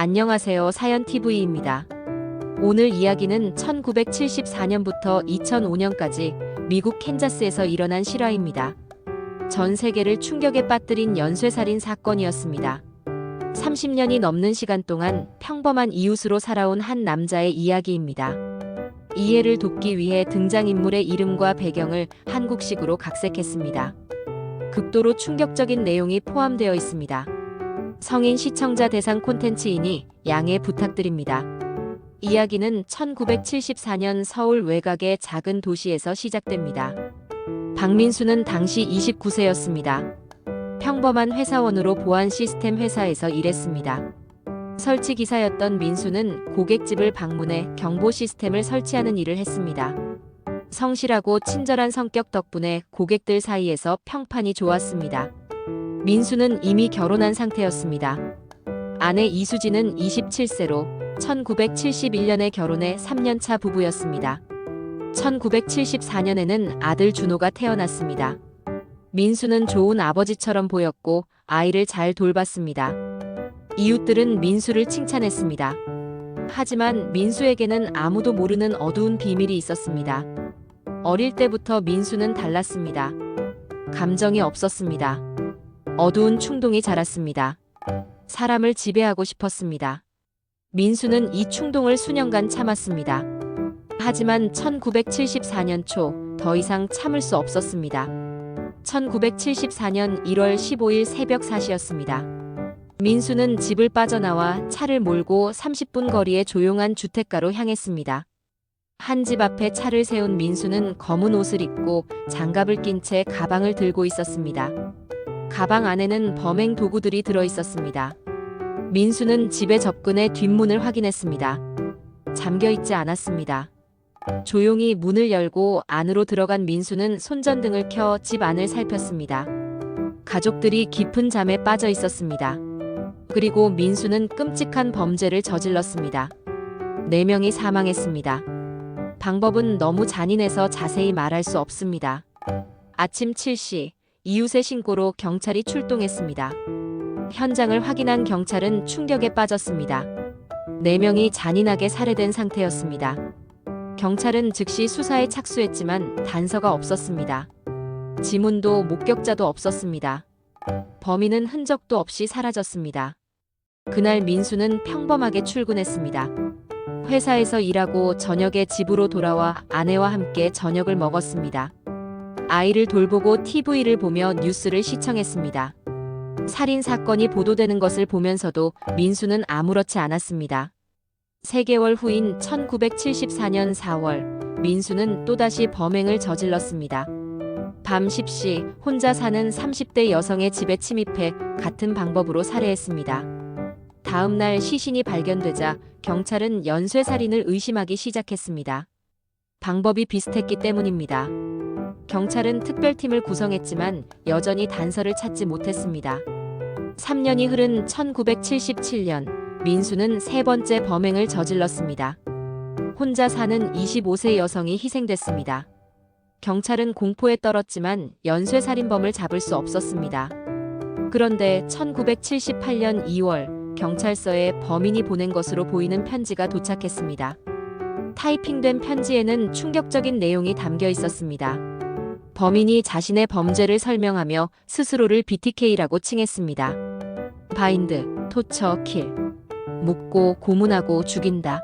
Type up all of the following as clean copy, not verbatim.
안녕하세요. 사연TV입니다. 오늘 이야기는 1974년부터 2005년까지 미국 캔자스에서 일어난 실화입니다. 전 세계를 충격에 빠뜨린 연쇄살인 사건이었습니다. 30년이 넘는 시간 동안 평범한 이웃으로 살아온 한 남자의 이야기입니다. 이해를 돕기 위해 등장인물의 이름과 배경을 한국식으로 각색했습니다. 극도로 충격적인 내용이 포함되어 있습니다. 성인 시청자 대상 콘텐츠이니 양해 부탁드립니다. 이야기는 1974년 서울 외곽의 작은 도시에서 시작됩니다. 박민수는 당시 29세였습니다. 평범한 회사원으로 보안 시스템 회사에서 일했습니다. 설치 기사였던 민수는 고객집을 방문해 경보 시스템을 설치하는 일을 했습니다. 성실하고 친절한 성격 덕분에 고객들 사이에서 평판이 좋았습니다. 민수는 이미 결혼한 상태였습니다. 아내 이수지는 27세로 1971년에 결혼해 3년차 부부였습니다. 1974년에는 아들 준호가 태어났습니다. 민수는 좋은 아버지처럼 보였고 아이를 잘 돌봤습니다. 이웃들은 민수를 칭찬했습니다. 하지만 민수에게는 아무도 모르는 어두운 비밀이 있었습니다. 어릴 때부터 민수는 달랐습니다. 감정이 없었습니다. 어두운 충동이 자랐습니다. 사람을 지배하고 싶었습니다. 민수는 이 충동을 수년간 참았습니다. 하지만 1974년 초 더 이상 참을 수 없었습니다. 1974년 1월 15일 새벽 4시였습니다. 민수는 집을 빠져나와 차를 몰고 30분 거리의 조용한 주택가로 향했습니다. 한 집 앞에 차를 세운 민수는 검은 옷을 입고 장갑을 낀 채 가방을 들고 있었습니다. 가방 안에는 범행 도구들이 들어 있었습니다. 민수는 집에 접근해 뒷문을 확인했습니다. 잠겨 있지 않았습니다. 조용히 문을 열고 안으로 들어간 민수는 손전등을 켜 집 안을 살폈습니다. 가족들이 깊은 잠에 빠져 있었습니다. 그리고 민수는 끔찍한 범죄를 저질렀습니다. 4명이 사망했습니다. 방법은 너무 잔인해서 자세히 말할 수 없습니다. 아침 7시 이웃의 신고로 경찰이 출동했습니다. 현장을 확인한 경찰은 충격에 빠졌습니다. 4명이 잔인하게 살해된 상태였습니다. 경찰은 즉시 수사에 착수했지만 단서가 없었습니다. 지문도 목격자도 없었습니다. 범인은 흔적도 없이 사라졌습니다. 그날 민수는 평범하게 출근했습니다. 회사에서 일하고 저녁에 집으로 돌아와 아내와 함께 저녁을 먹었습니다. 아이를 돌보고 TV를 보며 뉴스를 시청했습니다. 살인 사건이 보도되는 것을 보면서도 민수는 아무렇지 않았습니다. 3개월 후인 1974년 4월, 민수는 또다시 범행을 저질렀습니다. 밤 10시 혼자 사는 30대 여성의 집에 침입해 같은 방법으로 살해했습니다. 다음 날 시신이 발견되자 경찰은 연쇄살인을 의심하기 시작했습니다. 방법이 비슷했기 때문입니다. 경찰은 특별팀을 구성했지만 여전히 단서를 찾지 못했습니다. 3년이 흐른 1977년, 민수는 3번째 범행을 저질렀습니다. 혼자 사는 25세 여성이 희생됐습니다. 경찰은 공포에 떨었지만 연쇄살인범을 잡을 수 없었습니다. 그런데 1978년 2월, 경찰서에 범인이 보낸 것으로 보이는 편지가 도착했습니다. 타이핑된 편지에는 충격적인 내용이 담겨 있었습니다. 범인이 자신의 범죄를 설명하며 스스로를 BTK라고 칭했습니다. 바인드, 토처, 킬. 묻고 고문하고 죽인다.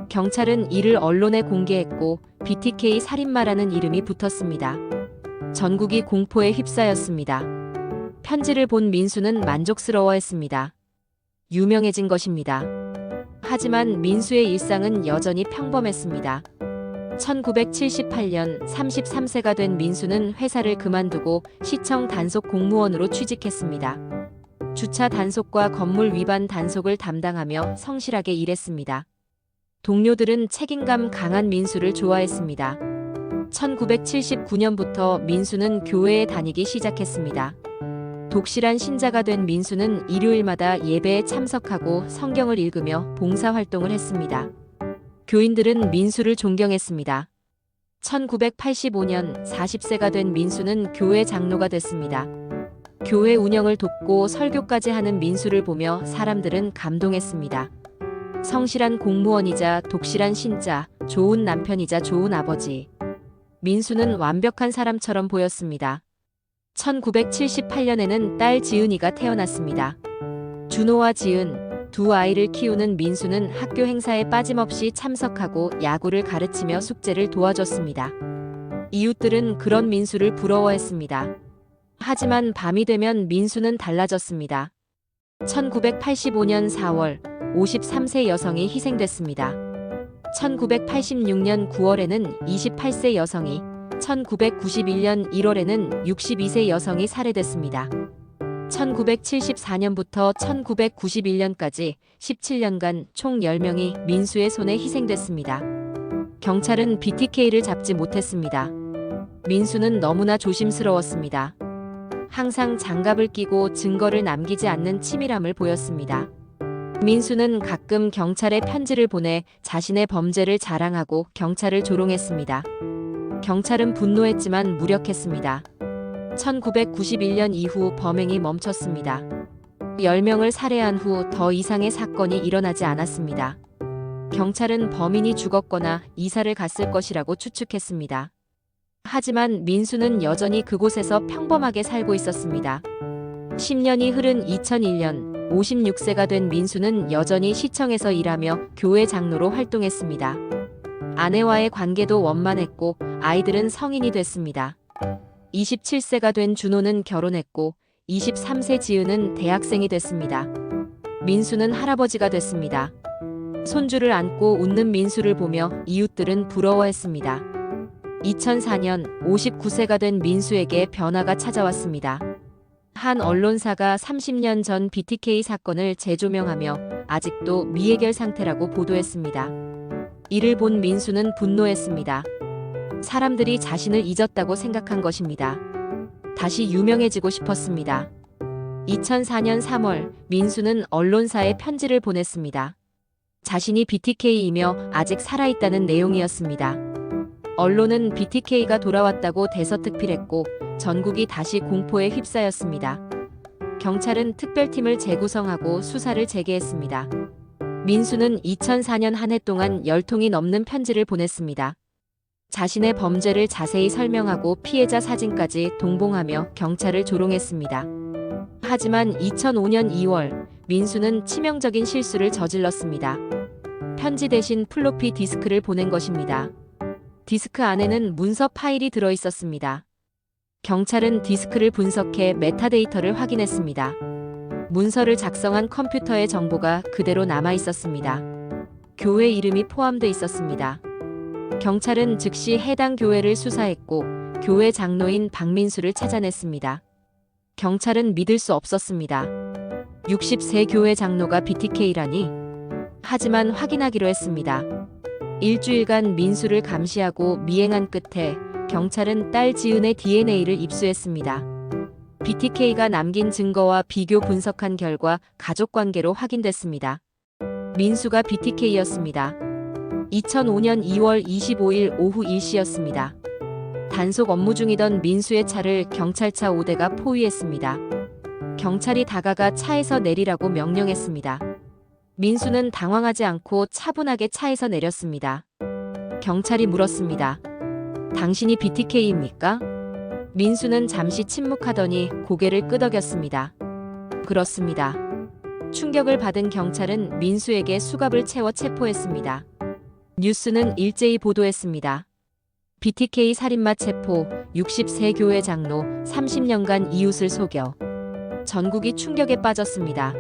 경찰은 이를 언론에 공개했고 BTK 살인마라는 이름이 붙었습니다. 전국이 공포에 휩싸였습니다. 편지를 본 민수는 만족스러워했습니다. 유명해진 것입니다. 하지만 민수의 일상은 여전히 평범했습니다. 1978년 33세가 된 민수는 회사를 그만두고 시청 단속 공무원으로 취직했습니다. 주차 단속과 건물 위반 단속을 담당하며 성실하게 일했습니다. 동료들은 책임감 강한 민수를 좋아했습니다. 1979년부터 민수는 교회에 다니기 시작했습니다. 독실한 신자가 된 민수는 일요일마다 예배에 참석하고 성경을 읽으며 봉사활동을 했습니다. 교인들은 민수를 존경했습니다. 1985년 40세가 된 민수는 교회 장로가 됐습니다. 교회 운영을 돕고 설교까지 하는 민수를 보며 사람들은 감동했습니다. 성실한 공무원이자 독실한 신자, 좋은 남편이자 좋은 아버지. 민수는 완벽한 사람처럼 보였습니다. 1978년에는 딸 지은이가 태어났습니다. 준호와 지은, 두 아이를 키우는 민수는 학교 행사에 빠짐없이 참석하고 야구를 가르치며 숙제를 도와줬습니다. 이웃들은 그런 민수를 부러워했습니다. 하지만 밤이 되면 민수는 달라졌습니다. 1985년 4월 53세 여성이 희생됐습니다. 1986년 9월에는 28세 여성이, 1991년 1월에는 62세 여성이 살해됐습니다. 1974년부터 1991년까지 17년간 총 10명이 민수의 손에 희생됐습니다. 경찰은 BTK를 잡지 못했습니다. 민수는 너무나 조심스러웠습니다. 항상 장갑을 끼고 증거를 남기지 않는 치밀함을 보였습니다. 민수는 가끔 경찰에 편지를 보내 자신의 범죄를 자랑하고 경찰을 조롱했습니다. 경찰은 분노했지만 무력했습니다. 1991년 이후 범행이 멈췄습니다. 10명을 살해한 후 더 이상의 사건이 일어나지 않았습니다. 경찰은 범인이 죽었거나 이사를 갔을 것이라고 추측했습니다. 하지만 민수는 여전히 그곳에서 평범하게 살고 있었습니다. 10년이 흐른 2001년 56세가 된 민수는 여전히 시청에서 일하며 교회 장로로 활동했습니다. 아내와의 관계도 원만했고 아이들은 성인이 됐습니다. 27세가 된 준호는 결혼했고 23세 지은은 대학생이 됐습니다. 민수는 할아버지가 됐습니다. 손주를 안고 웃는 민수를 보며 이웃들은 부러워했습니다. 2004년 59세가 된 민수에게 변화가 찾아왔습니다. 한 언론사가 30년 전 BTK 사건을 재조명하며 아직도 미해결 상태라고 보도했습니다. 이를 본 민수는 분노했습니다. 사람들이 자신을 잊었다고 생각한 것입니다. 다시 유명해지고 싶었습니다. 2004년 3월 민수는 언론사에 편지를 보냈습니다. 자신이 BTK이며 아직 살아있다는 내용이었습니다. 언론은 BTK가 돌아왔다고 대서특필했고 전국이 다시 공포에 휩싸였습니다. 경찰은 특별팀을 재구성하고 수사를 재개했습니다. 민수는 2004년 한 해 동안 10통이 넘는 편지를 보냈습니다. 자신의 범죄를 자세히 설명하고 피해자 사진까지 동봉하며 경찰을 조롱했습니다. 하지만 2005년 2월 민수는 치명적인 실수를 저질렀습니다. 편지 대신 플로피 디스크를 보낸 것입니다. 디스크 안에는 문서 파일이 들어 있었습니다. 경찰은 디스크를 분석해 메타데이터를 확인했습니다. 문서를 작성한 컴퓨터의 정보가 그대로 남아 있었습니다. 교회 이름이 포함돼 있었습니다. 경찰은 즉시 해당 교회를 수사했고 교회 장로인 박민수를 찾아냈습니다. 경찰은 믿을 수 없었습니다. 60세 교회 장로가 BTK라니? 하지만 확인하기로 했습니다. 일주일간 민수를 감시하고 미행한 끝에 경찰은 딸 지은의 DNA를 입수했습니다. BTK가 남긴 증거와 비교 분석한 결과 가족관계로 확인됐습니다. 민수가 BTK였습니다. 2005년 2월 25일 오후 1시였습니다. 단속 업무 중이던 민수의 차를 경찰차 5대가 포위했습니다. 경찰이 다가가 차에서 내리라고 명령했습니다. 민수는 당황하지 않고 차분하게 차에서 내렸습니다. 경찰이 물었습니다. 당신이 BTK입니까? 민수는 잠시 침묵하더니 고개를 끄덕였습니다. 그렇습니다. 충격을 받은 경찰은 민수에게 수갑을 채워 체포했습니다. 뉴스는 일제히 보도했습니다. BTK 살인마 체포, 60세 교회 장로, 30년간 이웃을 속여. 전국이 충격에 빠졌습니다.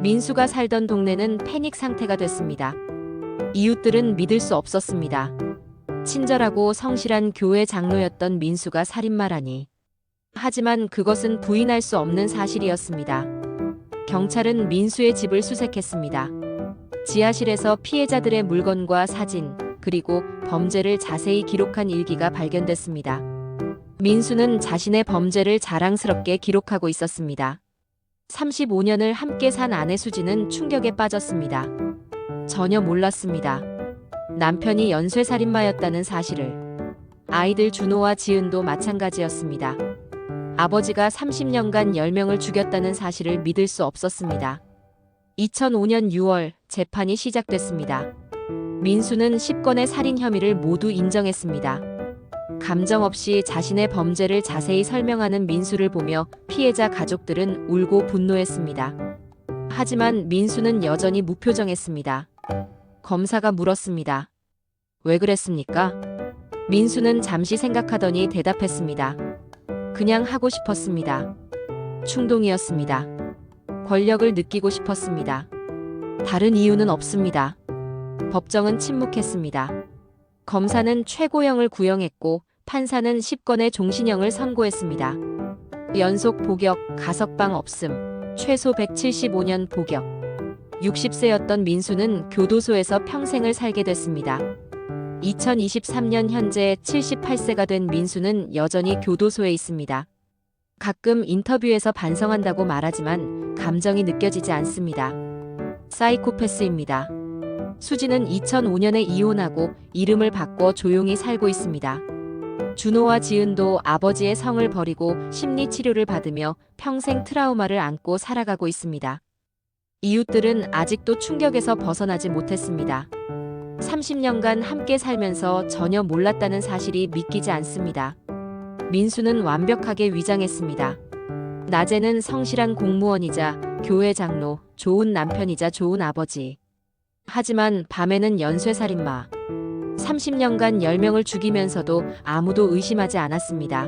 민수가 살던 동네는 패닉 상태가 됐습니다. 이웃들은 믿을 수 없었습니다. 친절하고 성실한 교회 장로였던 민수가 살인마라니. 하지만 그것은 부인할 수 없는 사실이었습니다. 경찰은 민수의 집을 수색했습니다. 지하실에서 피해자들의 물건과 사진, 그리고 범죄를 자세히 기록한 일기가 발견됐습니다. 민수는 자신의 범죄를 자랑스럽게 기록하고 있었습니다. 35년을 함께 산 아내 수지는 충격에 빠졌습니다. 전혀 몰랐습니다. 남편이 연쇄살인마였다는 사실을. 아이들 준호와 지은도 마찬가지였습니다. 아버지가 30년간 10명을 죽였다는 사실을 믿을 수 없었습니다. 2005년 6월 재판이 시작됐습니다. 민수는 10건의 살인 혐의를 모두 인정했습니다. 감정 없이 자신의 범죄를 자세히 설명하는 민수를 보며 피해자 가족들은 울고 분노했습니다. 하지만 민수는 여전히 무표정했습니다. 검사가 물었습니다. 왜 그랬습니까? 민수는 잠시 생각하더니 대답했습니다. 그냥 하고 싶었습니다. 충동이었습니다. 권력을 느끼고 싶었습니다. 다른 이유는 없습니다. 법정은 침묵했습니다. 검사는 최고형을 구형했고 판사는 10건의 종신형을 선고했습니다. 연속 복역, 가석방 없음, 최소 175년 복역. 60세였던 민수는 교도소에서 평생을 살게 됐습니다. 2023년 현재 78세가 된 민수는 여전히 교도소에 있습니다. 가끔 인터뷰에서 반성한다고 말하지만 감정이 느껴지지 않습니다. 사이코패스입니다. 수지는 2005년에 이혼하고 이름을 바꿔 조용히 살고 있습니다. 준호와 지은도 아버지의 성을 버리고 심리치료를 받으며 평생 트라우마를 안고 살아가고 있습니다. 이웃들은 아직도 충격에서 벗어나지 못했습니다. 30년간 함께 살면서 전혀 몰랐다는 사실이 믿기지 않습니다. 민수는 완벽하게 위장했습니다. 낮에는 성실한 공무원이자 교회 장로, 좋은 남편이자 좋은 아버지. 하지만 밤에는 연쇄살인마. 30년간 10명을 죽이면서도 아무도 의심하지 않았습니다.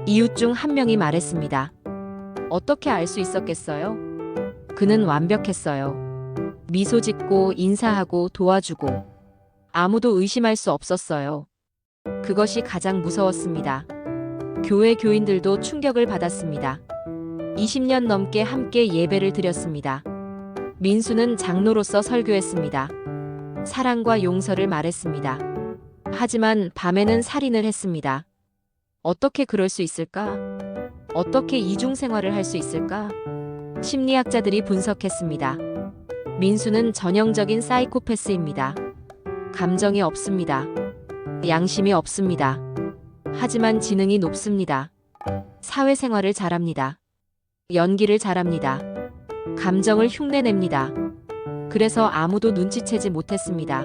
이웃 중 한 명이 말했습니다. 어떻게 알 수 있었겠어요? 그는 완벽했어요. 미소 짓고 인사하고 도와주고 아무도 의심할 수 없었어요. 그것이 가장 무서웠습니다. 교회 교인들도 충격을 받았습니다. 20년 넘게 함께 예배를 드렸습니다. 민수는 장로로서 설교했습니다. 사랑과 용서를 말했습니다. 하지만 밤에는 살인을 했습니다. 어떻게 그럴 수 있을까? 어떻게 이중 생활을 할 수 있을까? 심리학자들이 분석했습니다. 민수는 전형적인 사이코패스입니다. 감정이 없습니다. 양심이 없습니다. 하지만 지능이 높습니다. 사회생활을 잘합니다. 연기를 잘합니다. 감정을 흉내냅니다. 그래서 아무도 눈치채지 못했습니다.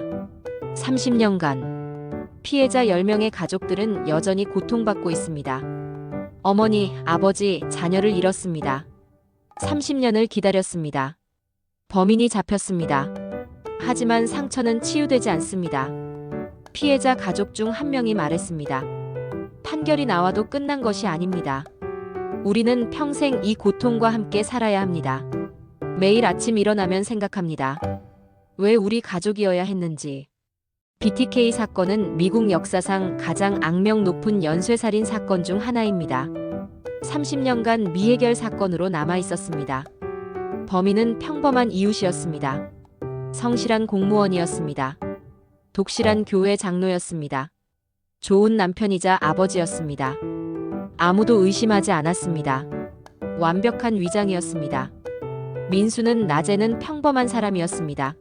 30년간 피해자 10명의 가족들은 여전히 고통받고 있습니다. 어머니, 아버지, 자녀를 잃었습니다. 30년을 기다렸습니다. 범인이 잡혔습니다. 하지만 상처는 치유되지 않습니다. 피해자 가족 중 한 명이 말했습니다. 판결이 나와도 끝난 것이 아닙니다. 우리는 평생 이 고통과 함께 살아야 합니다. 매일 아침 일어나면 생각합니다. 왜 우리 가족이어야 했는지. BTK 사건은 미국 역사상 가장 악명 높은 연쇄살인 사건 중 하나입니다. 30년간 미해결 사건으로 남아 있었습니다. 범인은 평범한 이웃이었습니다. 성실한 공무원이었습니다. 독실한 교회 장로였습니다. 좋은 남편이자 아버지였습니다. 아무도 의심하지 않았습니다. 완벽한 위장이었습니다. 민수는 낮에는 평범한 사람이었습니다.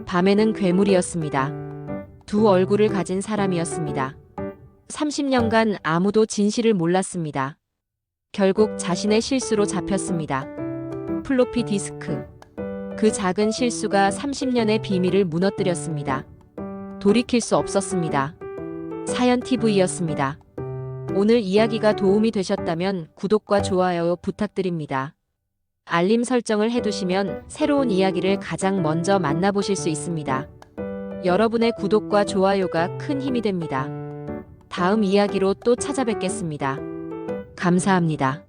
밤에는 괴물이었습니다. 두 얼굴을 가진 사람이었습니다. 30년간 아무도 진실을 몰랐습니다. 결국 자신의 실수로 잡혔습니다. 플로피 디스크. 그 작은 실수가 30년의 비밀을 무너뜨렸습니다. 돌이킬 수 없었습니다. 사연TV였습니다. 오늘 이야기가 도움이 되셨다면 구독과 좋아요 부탁드립니다. 알림 설정을 해두시면 새로운 이야기를 가장 먼저 만나보실 수 있습니다. 여러분의 구독과 좋아요가 큰 힘이 됩니다. 다음 이야기로 또 찾아뵙겠습니다. 감사합니다.